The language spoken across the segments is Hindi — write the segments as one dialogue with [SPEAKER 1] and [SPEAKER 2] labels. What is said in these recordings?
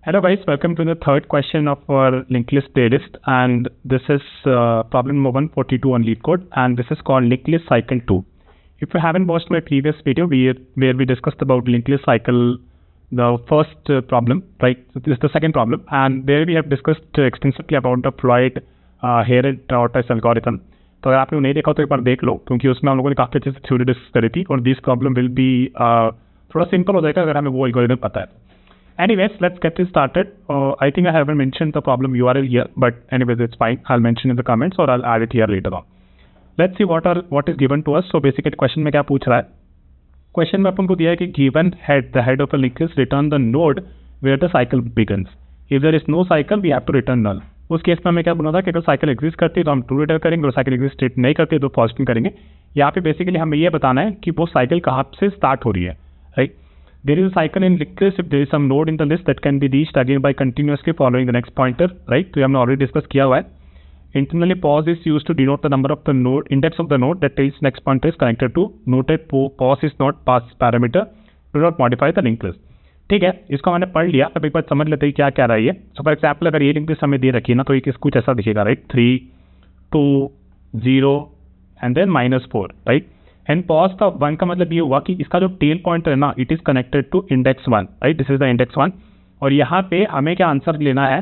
[SPEAKER 1] Hello guys, welcome to the third question of our linked list playlist, and this is problem number 142 on LeetCode, and this is called linked list cycle 2. If you haven't watched my previous video where we discussed about linked list cycle, the first problem, right? So this is the second problem, and there we have discussed extensively about the Floyd Hare and tortoise algorithm. तो अगर आपने नहीं देखा तो एक बार देख लो, क्योंकि उसमें हम लोगों ने काफ़ी अच्छे से थ्योरी डिस्कस करी थी, और दिस प्रॉब्लम विल बी थोड़ा सिंपल हो जाएगा अगर हमें वो एल्गोरिथम पता है. Anyways, let's get this started. I think I haven't mentioned the problem URL here, but anyways, it's fine. I'll mention in the comments or I'll add it here later on. Let's see what is given to us. So basically, question में क्या पूछ रहा है? Question में अपन को दिया है कि given the head of a linked list return the node where the cycle begins. If there is no cycle, we have to return null. उस केस में हमें क्या बोला था कि अगर साइकिल एग्जिस्ट करती है तो हम ट्रू रिटर्न करेंगे, और साइकिल एग्जिस्ट नहीं करती तो फॉल्स रिटर्न करेंगे. यहाँ पे बेसिकली हमें ये बताना है कि वो साइकिल कहाँ से स्टार्ट हो रही है, right? There is a cycle in linked list if there is some node in the list that can be reached again by continuously following the next pointer, right? तो ये हमने already discuss किया हुआ है. Internally pause is used to denote the number of the node, index of the node that its next pointer is connected to. Noted pause is not pass parameter. Do not modify the linked list. ठीक है, इसको मैंने पढ़ लिया. अब एक बार समझ लेते हैं क्या क्या रहा है ये. So for example, अगर ये लिंक लिस्ट हमें दे रखी है ना, तो ये कुछ ऐसा दिखेगा, right? 3, 2, 0 and then -4, right? And pause का 1 का मतलब ये हुआ कि इसका जो टेल पॉइंटर है ना, it is connected to index 1, right? This is the index 1. और यहाँ पे हमें क्या आंसर लेना है,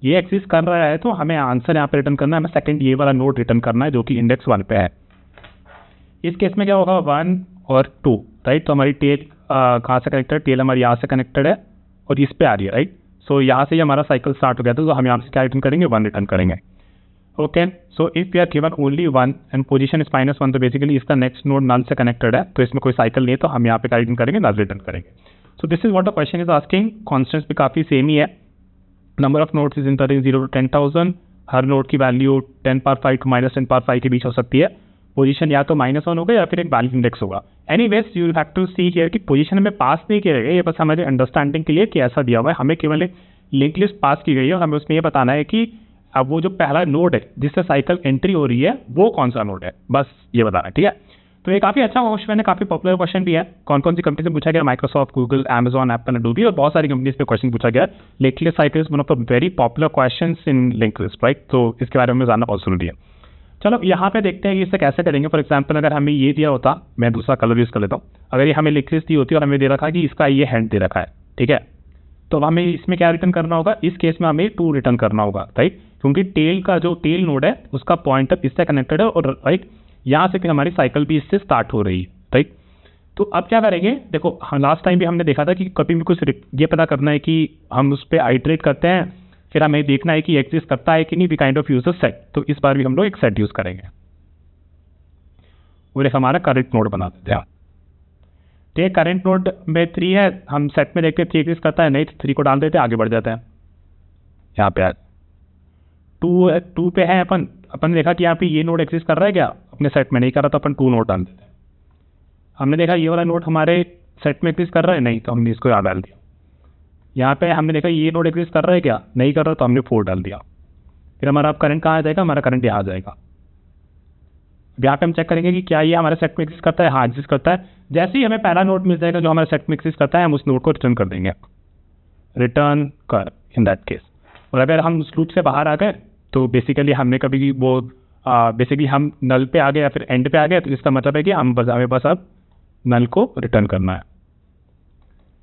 [SPEAKER 1] ये एग्जिस्ट कर रहा है तो हमें आंसर यहाँ पे रिटर्न करना है, हमें सेकंड ये वाला नोड रिटर्न करना है जो कि इंडेक्स 1 पे है. इस केस में क्या होगा, 1 और 2, राइट? तो हमारी टेल कहाँ से कनेक्टेड, टेल हमारी यहाँ से कनेक्टेड है और इस पे आ रही है, राइट? सो यहाँ से हमारा साइकिल स्टार्ट हो गया था, तो हम यहाँ से क्या रिटर्न करेंगे, 1 रिटर्न करेंगे. Okay, so if we are given only 1 and position is -1, तो बेसिकली इसका नेक्स्ट नोड नल से कनेक्टेड है, तो इसमें कोई साइकिल नहीं है, तो हम यहाँ पे क्या रिटर्न करेंगे, नल रिटर्न करेंगे. सो this is what the question is asking. Constants भी काफ़ी सेम ही है. Number of nodes is in 0 to 10,000. Her node की वैल्यू 10 पावर 5 to -10 के बीच हो सकती है. पोजीशन या तो -1 होगा या फिर एक वैलिड इंडेक्स होगा. Anyways you have to see here कि पोजीशन हमें पास नहीं किया गया, ये बस हमारे अंडरस्टैंडिंग के लिए कि ऐसा दिया हुआ है. हमें केवल एक लिंक लिस्ट पास की गई है और हमें उसमें ये बताना है कि अब वो जो पहला नोड है जिससे साइकिल एंट्री हो रही है वो कौन सा नोड है, बस ये बताना है, ठीक है? तो ये काफ़ी अच्छा क्वेश्चन है, काफ़ी पॉपुलर क्वेश्चन भी है. कौन कौन सी कंपनी से पूछा गया, Microsoft, Google, Amazon, Apple, Adobe और बहुत सारी कंपनीज पे क्वेश्चन पूछा गया. Linked list cycle is one of the very popular questions in linked list, right? तो इसके बारे में जानना बहुत जरूरी है. चलो यहाँ पे देखते हैं कि इसे कैसे करेंगे. फॉर एग्जाम्पल, अगर हमें ये दिया होता, मैं दूसरा कलर यूज कर लेता हूँ. अगर ये हमें लिंक्ड लिस्ट दी होती और हमें दे रखा है कि इसका ये हैंड दे रखा है, ठीक है, तो हमें इसमें क्या रिटर्न करना होगा, इस केस में हमें 2 रिटर्न करना होगा, राइट? क्योंकि टेल का जो टेल नोड है उसका पॉइंटर इससे कनेक्टेड है, और राइट यहाँ से हमारी साइकिल भी इससे स्टार्ट हो रही है, राइट? तो अब क्या करेंगे, देखो लास्ट टाइम भी हमने देखा था कि कभी भी कुछ ये पता करना है कि हम उस पर आइटरेट करते हैं, फिर हमें देखना है कि एग्जिस्ट करता है कि नहीं, we kind of use a set. तो इस बार भी हम लोग एक सेट यूज करेंगे और एक हमारा करंट नोड बना देते हैं. तो ये करंट नोड में 3 है, हम सेट में देखते हैं 3 एग्जिस्ट करता है, नहीं तो 3 को डाल देते हैं, आगे बढ़ जाते हैं. यहाँ पे 2 पे है, अपन ने देखा कि यहाँ पे ये नोड एग्जिस्ट कर रहा है क्या, अपने सेट में नहीं कर रहा, तो अपन 2 नोड डाल देते हैं. हमने देखा ये वाला नोड हमारे सेट में एग्जिस्ट कर रहा है, नहीं, तो हमने इसको यहाँ डाल दिया. यहाँ पे हमने देखा ये नोड एग्जिस्ट कर रहा है क्या, नहीं कर रहा, तो हमने 4 डाल दिया. फिर हमारा करंट कहाँ आ जाएगा, हमारा करंट यहाँ आ जाएगा. यहाँ पे हम चेक करेंगे कि क्या ये हमारे सेट में एग्जिस्ट करता है. हाँ, एग्जिस्ट करता है. जैसे ही हमें पहला नोड मिल जाएगा जो हमारे सेट में एग्जिस्ट करता है, हम उस नोड को रिटर्न कर देंगे, रिटर्न कर इन दैट केस. और अगर हम उस लूप से बाहर आ गए तो बेसिकली हमने कभी वो बेसिकली हम नल पे आ गए या फिर एंड पे आ गए, तो इसका मतलब है कि हमें बस अब नल को रिटर्न करना है,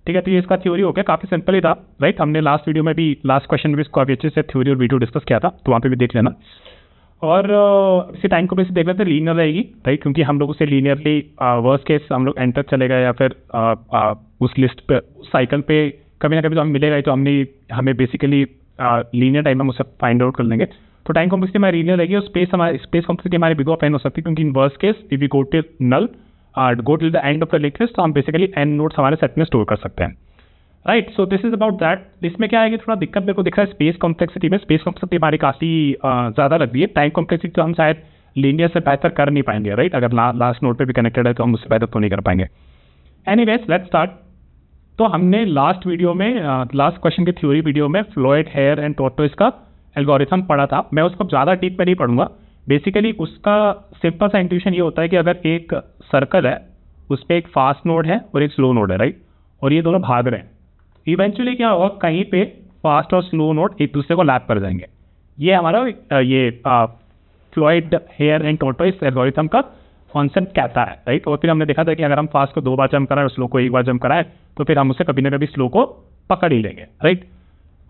[SPEAKER 1] ठीक है? तो ये इसका थ्योरी हो गया, काफ़ी सिंपल ही था, राइट? हमने लास्ट वीडियो में भी, लास्ट क्वेश्चन में भी इसको काफ़ी अच्छे से थ्योरी और वीडियो डिस्कस किया था, तो वहाँ पे भी देख लेना. और इसी टाइम को बेसिस देख लेते हैं, लीनियर रहेगी, राइट? क्योंकि हम लोग उसे लीनियरली वर्स्ट केस हम लोग एंटर चलेगा या फिर उस लिस्ट पे, उस साइकिल पे कभी ना कभी तो हमें मिलेगा, तो हमें बेसिकली लीनियर टाइम में उसे फाइंड आउट कर लेंगे. तो टाइम कॉम्प्लेक्सिटी हमारी लीनियर रहेगी और स्पेस कॉम्प्लेक्सिटी हमारी बिग ऑफ एन हो सकती है, क्योंकि in worst case if we go till null, go till the end of the linked list, तो हम बेसिकली एन नोड्स हमारे सेट में स्टोर कर सकते हैं, right? So this is about that. इसमें क्या है कि थोड़ा दिक्कत मेरे को दिख रहा है स्पेस कॉम्प्लेक्सिटी में. स्पेस कॉम्प्लेक्सिटी हमारी काफ़ी ज़्यादा लग रही है. टाइम कॉम्प्लेक्सिटी तो हम शायद लीनियर से बेहतर कर नहीं पाएंगे, राइट? अगर लास्ट नोड पे भी कनेक्टेड है तो हम उससे बेहतर तो नहीं कर पाएंगे. Anyways let's start. तो हमने लास्ट वीडियो में, लास्ट क्वेश्चन की थ्योरी वीडियो में फ्लॉयड हेयर एंड टॉर्टोइस का एल्गोरिथम पढ़ा था. मैं उसको ज़्यादा डीप में नहीं पढ़ूंगा. बेसिकली उसका सिंपल सा इंट्यूशन ये होता है कि अगर एक सर्कल है, उस पर एक फास्ट नोड है और एक स्लो नोड है, राइट? और ये दोनों भाग रहे हैं, इवेंचुअली क्या होगा, कहीं पे फास्ट और स्लो नोड एक दूसरे को लैप कर जाएंगे। ये हमारा ये Floyd hare and tortoise algorithm का कॉन्सेप्ट कहता है, राइट। और फिर हमने देखा था कि अगर हम फास्ट को 2 बार जंप कराएं और स्लो को 1 बार जंप कराएं तो फिर हम उससे कभी ना कभी स्लो को पकड़ ही लेंगे, right.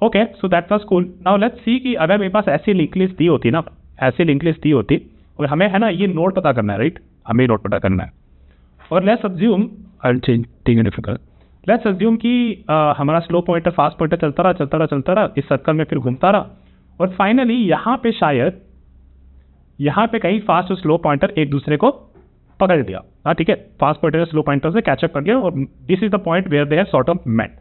[SPEAKER 1] Okay, so that was cool. Now let's see कि अगर मेरे पास ऐसी लिंक लिस्ट दी होती ना, ऐसी लिंक लिस्ट दी होती और हमें है ना ये नोड पता करना है, राइट, हमें नोड पता करना है। और लेट्स अज्यूम लेट्स अज्यूम कि हमारा स्लो पॉइंटर फास्ट पॉइंटर चलता रहा इस सर्कल में, फिर घूमता रहा और फाइनली यहाँ पे शायद यहाँ पे कहीं फास्ट और स्लो पॉइंटर एक दूसरे को पकड़ दिया। हाँ ठीक है, फास्ट पॉइंटर स्लो पॉइंटर से कैचअप कर गया और this is the point where they have sort of met.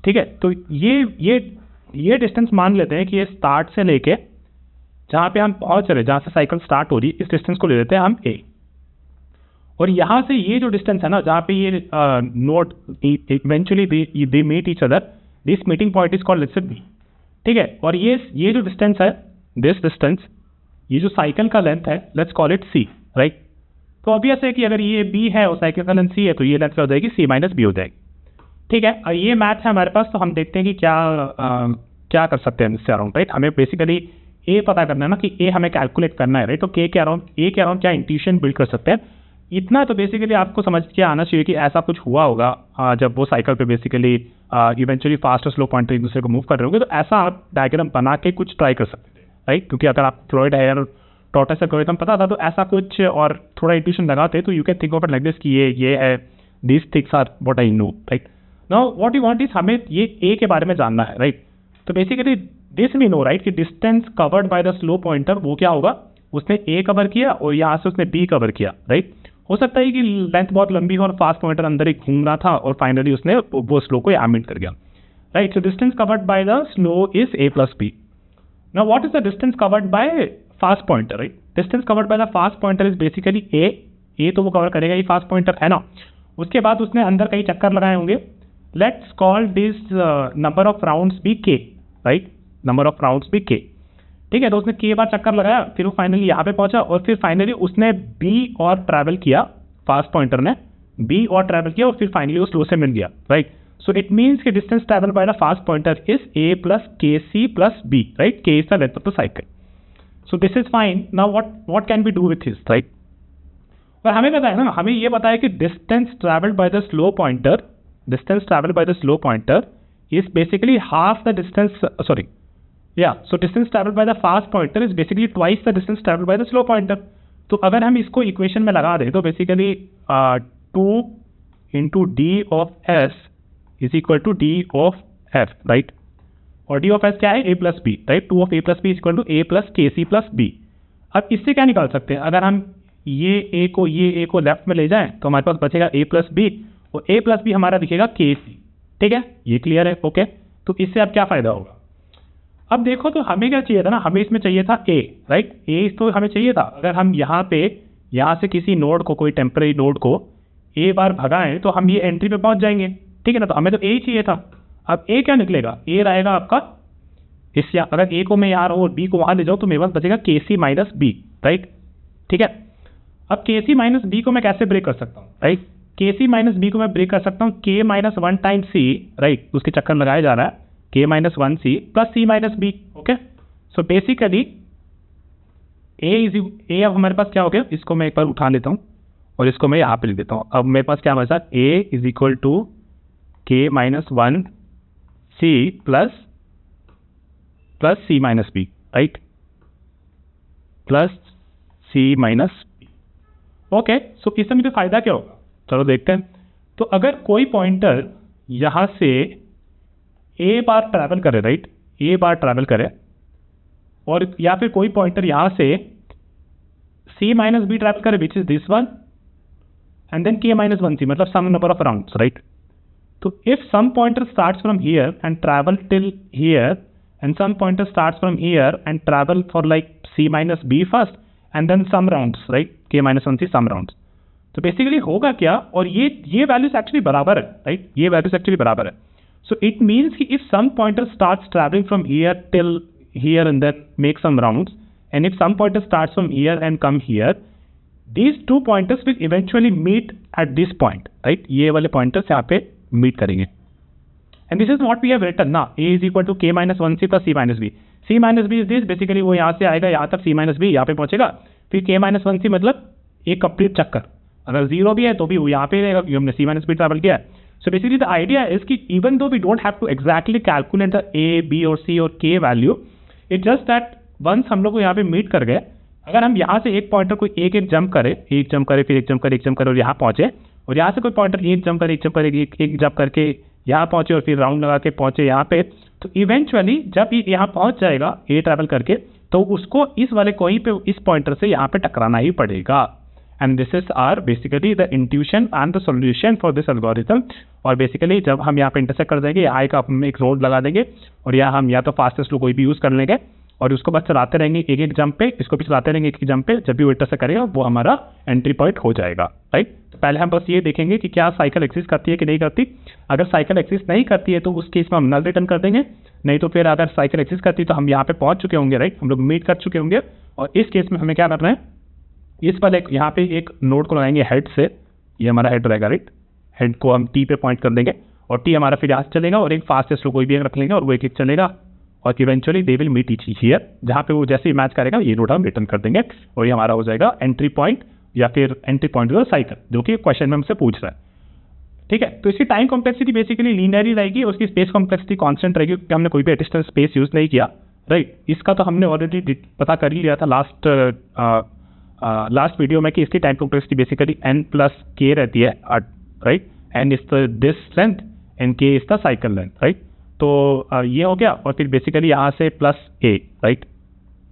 [SPEAKER 1] ठीक है, तो ये डिस्टेंस मान लेते हैं कि ये स्टार्ट से लेके जहाँ पे हम पहुँच रहे, जहाँ से साइकिल स्टार्ट हो रही, इस डिस्टेंस को ले लेते हैं हम ए। और यहाँ से ये जो डिस्टेंस है ना, जहाँ पे ये node eventually they meet each other, this meeting point is called let's say B. ठीक है, और ये जो डिस्टेंस है, दिस डिस्टेंस, ये जो साइकिल का लेंथ है, let's call it C, right. तो ऑब्वियस है कि अगर ये बी है और साइकिल का लेंथ सी है तो ये लेंथ हो जाएगी सी माइनस बी हो जाएगी। ठीक है, और ये मैथ है हमारे पास, तो हम देखते हैं कि क्या कर सकते हैं इससे अराउंड, राइट। हमें बेसिकली ए पता करना है ना कि ए हमें कैलकुलेट करना है, राइट। तो ए के अराउंड क्या इंट्यूशन बिल्ड कर सकते हैं, इतना तो बेसिकली आपको समझ के आना चाहिए कि ऐसा कुछ हुआ होगा जब वो साइकिल पे बेसिकली इवेंचुअली फास्ट और स्लो पॉइंटर एक दूसरे को मूव कर रहे होंगे, तो ऐसा आप डायग्राम बना के कुछ ट्राई कर सकते थे, राइट। क्योंकि अगर आप फ्लॉयड हेयर और टॉर्टोइस एल्गोरिथम पता था तो ऐसा कुछ और थोड़ा इंट्यूशन लगाते तो you can think of it like this कि ये है, this things are what I know, right. Now what you want is हमें ये ए के बारे में जानना है, राइट। तो basically this we know, right, कि distance covered by the slow pointer वो क्या होगा, उसने ए कवर किया और यहाँ से उसने बी कवर किया, राइट। हो सकता है कि लेंथ बहुत लंबी हो और फास्ट पॉइंटर अंदर ही घूम रहा था और फाइनली उसने वो स्लो को एमिट कर गया, right. So distance covered by the slow is A plus B. Now what is the distance covered by fast pointer, right. Distance covered by the fast pointer is basically A तो वो कवर करेगा, ये फास्ट पॉइंटर है ना। उसके बाद उसने अंदर कई चक्कर लगाए होंगे, let's call this number of rounds be K, right, number of rounds be K. ठीक है, तो उसने के बार चक्कर लगाया, फिर वो फाइनली यहाँ पे पहुंचा और फिर फाइनली उसने बी और ट्रैवल किया, फास्ट पॉइंटर ने बी और ट्रैवल किया और फिर फाइनली वो स्लो से मिल गया, राइट। सो इट मीन्स कि distance travel by the fast pointer is A plus के सी प्लस बी, राइट। के is the length of the cycle, so this is fine. Now what can be do with this, right. और हमें पता है ना, हमें ये पता है कि distance travelled bye the slow pointer is basically half the distance, so distance traveled by the fast pointer is basically twice the distance traveled by the slow pointer. तो अगर हम इसको इक्वेशन में लगा दें तो basically 2 into d of s is equal to d of f, right? और d of s क्या है, a plus b, right? 2 of a plus b is equal to a plus kc plus b. अब इससे क्या निकाल सकते हैं, अगर हम ये a को लेफ्ट में ले जाएं तो हमारे पास बचेगा a plus b और a plus b हमारा दिखेगा kc। ठीक है, ये क्लियर है, ओके। तो इससे अब क्या फायदा होगा, अब देखो तो हमें क्या चाहिए था ना, हमें इसमें चाहिए था a, राइट। a तो हमें चाहिए था, अगर हम यहाँ से किसी नोड को, कोई टेम्पररी नोड को a बार भगाएं तो हम ये एंट्री पे पहुंच जाएंगे, ठीक है ना। तो हमें तो a ही चाहिए था। अब a क्या निकलेगा, a रहेगा आपका इस, अगर a को मैं यहाँ रहूँ और b को वहाँ ले जाऊँ तो मेरे पास बचेगा kc माइनस b, राइट। ठीक है, अब kc माइनस b को मैं कैसे ब्रेक कर सकता हूँ, राइट। kc माइनस b को मैं ब्रेक कर सकता हूँ k minus 1 times c, right, उसके चक्कर लगाया जा रहा है, k minus 1 c plus c minus b, okay. So basically a अब हमारे पास क्या हो गया, इसको मैं एक बार उठा लेता हूँ और इसको मैं यहाँ पे लिख देता हूँ। अब मेरे पास क्या बचा, a is equal to k minus 1 c plus c minus b, right, plus c minus b, okay. So इससे मुझे फायदा क्या होगा, चलो देखते हैं। तो अगर कोई पॉइंटर यहाँ से a बार ट्रैवल करे, राइट, a बार ट्रैवल करे, और या फिर कोई पॉइंटर यहाँ से c माइनस b ट्रैवल करे, which is this one, and then k minus 1c, मतलब some number of rounds, right. तो if some pointer starts from here and travel till here and some pointer starts from here and travel for like c minus b first and then some rounds, right, k minus 1c some rounds. तो बेसिकली होगा क्या, और ये वैल्यूज एक्चुअली बराबर है, राइट, ये वैल्यूज एक्चुअली बराबर है। सो इट मीन्स कि if some pointer starts traveling from here till here and then make some rounds, and if some pointer starts from here and come here, these two pointers will eventually meet at this point, right. ये वाले पॉइंटर्स यहाँ पे मीट करेंगे and this is what we have written ना, a is equal to k minus 1c plus c minus B. c minus B is this, basically वो यहाँ से आएगा यहाँ तक, c माइनस बी यहाँ पे पहुंचेगा, फिर k माइनस 1c मतलब एक कंप्लीट चक्कर. अगर जीरो भी है तो भी वो यहाँ पे रहेगा क्योंकि हमने c माइनस बी ट्रैवल किया है. So basically the idea is कि even though we don't have to exactly calculate the a, b और c और k value, it just that once हम लोग को यहाँ पे मीट कर गए, अगर हम यहाँ से एक पॉइंटर को एक जंप करे, फिर एक जंप करे और यहाँ पहुंचे, और यहाँ से कोई पॉइंटर एक जंप करे, एक जंप करके यहाँ पहुंचे और फिर राउंड लगा के पहुंचे यहाँ पे, तो इवेंचुअली जब ये यहाँ पहुंच जाएगा ए ट्रैवल करके, तो उसको इस वाले कोई पे इस पॉइंटर से यहाँ पे टकराना ही पड़ेगा. And this is are basically the intuition and the solution for this algorithm. और बेसिकली जब हम यहाँ पे इंटरसेक्ट कर देंगे, यहाँ का हम एक रोड लगा देंगे और यहाँ हम या तो फास्टेस्ट लो कोई भी यूज़ कर लेंगे और उसको बस चलाते रहेंगे एक एक जंप पे, इसको भी चलाते रहेंगे एक एक जंप पे, जब भी वो इंटरसेक्ट करेगा वो हमारा एंट्री पॉइंट हो जाएगा. राइट, तो पहले हम बस ये देखेंगे कि क्या साइकिल एक्सिस्ट करती है कि नहीं करती. अगर साइकिल एक्सिस्ट नहीं करती है तो उस केस में हम नल रिटर्न कर देंगे, नहीं तो फिर अगर साइकिल एक्सिस्ट करती है तो हम यहाँ पे पहुंच चुके होंगे. राइट, हम लोग मीट कर चुके होंगे. और इस केस में हमें क्या करना है, इस पर एक यहाँ पे एक नोड को लगाएंगे हेड से, ये हमारा हेड रहेगा. राइट, हेड को हम टी पे पॉइंट कर देंगे और टी हमारा फिर यहाँ से चलेगा और एक फास्टेस्ट लो कोई भी रख लेंगे और वो एक चलेगा और eventually they will meet each here, जहाँ पे वो जैसे ही मैच करेगा ये नोड हम रिटर्न कर देंगे और ये हमारा हो जाएगा एंट्री पॉइंट या फिर एंट्री पॉइंट ऑफ साइकिल, जो कि क्वेश्चन में हमसे पूछ रहा है. ठीक है, तो इसकी टाइम कॉम्प्लेक्सिटी बेसिकली लीनियर ही रहेगी, उसकी स्पेस कॉम्प्लेक्सिटी कांस्टेंट रहेगी क्योंकि हमने कोई भी एडिशनल स्पेस यूज़ नहीं किया. राइट, इसका तो हमने ऑलरेडी पता कर ही लिया था लास्ट वीडियो में कि इसकी time complexity basically n plus k रहती है. Right, n is the this length and k is the cycle length. Right, तो ये हो गया और फिर बेसिकली यहाँ से प्लस a. राइट,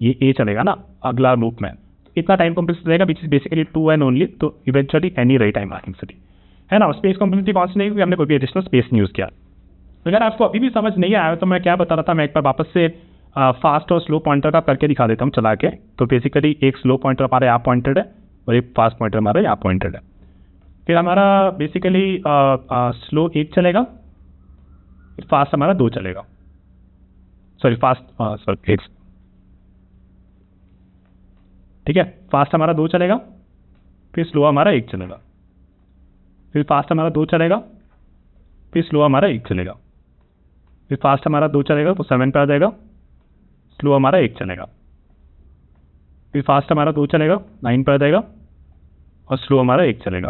[SPEAKER 1] ये a चलेगा ना अगला लूप में, इतना टाइम कॉम्प्लेक्सिटी रहेगा which is basically 2n only, तो इवेंचुअली एनी रही टाइम कॉम्प्लेक्सिटी है ना. स्पेस कॉम्प्लेक्सिटी कौन सी नहीं, क्योंकि हमने कोई भी एडिशनल स्पेस नहीं यूज़ किया. अगर आपको अभी भी समझ नहीं आया तो मैं क्या बता रहा था, मैं एक बार वापस से फास्ट और स्लो पॉइंटर का करके दिखा देता हूँ चला के. तो बेसिकली एक स्लो पॉइंटर हमारे यहाँ पॉइंटेड है और एक फास्ट पॉइंटर हमारे यहाँ पॉइंटेड है. फिर हमारा बेसिकली स्लो एक चलेगा, फिर फास्ट हमारा दो चलेगा, एक. ठीक है, फास्ट हमारा दो चलेगा, फिर स्लो हमारा एक चलेगा, फिर फास्ट हमारा दो चलेगा, फिर स्लो हमारा एक चलेगा, फिर फास्ट हमारा दो चलेगा तो 7 पे आ जाएगा, स्लो हमारा एक चलेगा, फिर फास्ट हमारा दो चलेगा 9 पे आ जाएगा और स्लो हमारा एक चलेगा,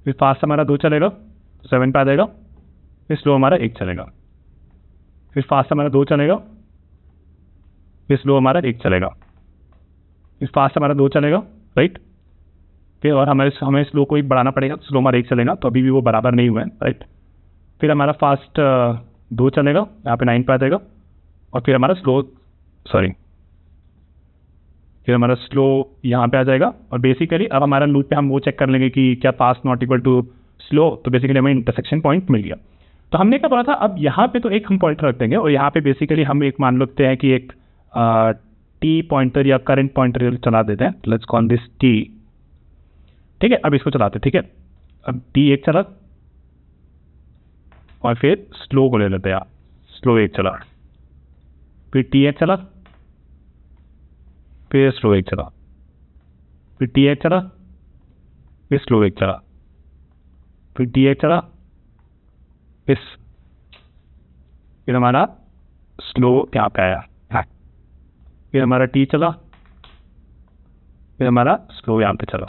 [SPEAKER 1] फिर फास्ट हमारा दो चलेगा तो 7 पे आ जाएगा, फिर स्लो हमारा एक चलेगा, फिर फास्ट हमारा दो चलेगा, फिर स्लो हमारा एक चलेगा, फिर फास्ट हमारा दो चलेगा. राइट, फिर और हमें स्लो को एक बढ़ाना पड़ेगा, स्लो हमारा एक चलेगा, तो अभी भी वो बराबर नहीं हुआ है. राइट, फिर हमारा फास्ट दो चलेगा, यहाँ पे 9 पे आ जाएगा और फिर हमारा फिर हमारा स्लो यहाँ पे आ जाएगा. और बेसिकली अब हमारा लूप पे हम वो चेक कर लेंगे कि क्या fast not equal to slow, तो बेसिकली हमें इंटरसेक्शन पॉइंट मिल गया. तो हमने क्या बोला था, अब यहाँ पे तो एक हम पॉइंटर रख देंगे और यहाँ पे बेसिकली हम एक मान लेते हैं कि एक टी पॉइंटर या करंट पॉइंटर चला देते हैं. Let's call this T. ठीक है, अब इसको चलाते. ठीक है, अब टी एक चला और फिर स्लो को ले लेते हैं, स्लो एक चला, फिर टी एक चला, फिर स्लो एक चला, फिर टी एक चला, फिर स्लो एक चला, फिर टी एक चला, फिर हमारा स्लो यहाँ पे आया, फिर हमारा टी चला, फिर हमारा स्लो यहाँ पे चला,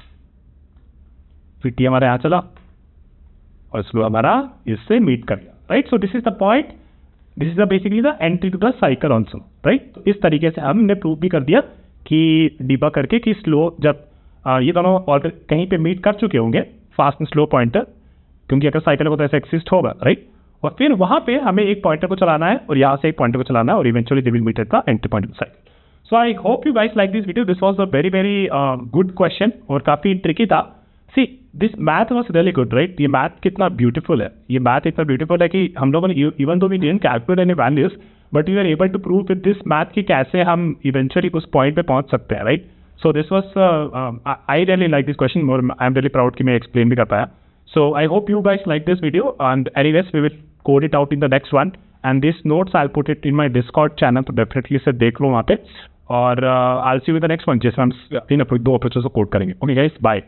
[SPEAKER 1] फिर टी हमारा यहाँ चला और स्लो हमारा इससे मीट कर गया. Right, so this is the point, this is the basically the entry to the cycle also. Right, तो इस तरीके से हमने प्रूव भी कर दिया कि डिबग करके कि स्लो जब ये दोनों और कहीं पे मीट कर चुके होंगे फास्ट एंड स्लो पॉइंटर, क्योंकि अगर साइकिल को तो ऐसा एक्सिस्ट होगा. राइट, और फिर वहाँ पे हमें एक पॉइंटर को चलाना है और यहाँ से एक पॉइंटर को चलाना है और eventually they will meet at the entry point of the cycle. So I hope you guys like this video. This was a very very good question और काफ़ी ट्रिकी था. See this math was really good. Right, ये मैथ कितना ब्यूटीफुल है, ये मैथ इतना ब्यूटीफुल है कि हम लोगों ने even though we didn't calculate any values but we are able to prove with this math कि कैसे हम इवेंचुअली उस पॉइंट पे पहुंच सकते हैं. Right, so this was I really like this question और आई एम रियली प्राउड कि मैं एक्सप्लेन भी कर पाया. So I hope you guys like this video and anyways we will code it out in the next one and this notes I put it in my Discord channel, तो डेफिनेटली से देख लो वहाँ पे. और I will see you in the next one जिसमें हम 3 दो अप्रोचेस को कोड करेंगे. Okay guys, bye.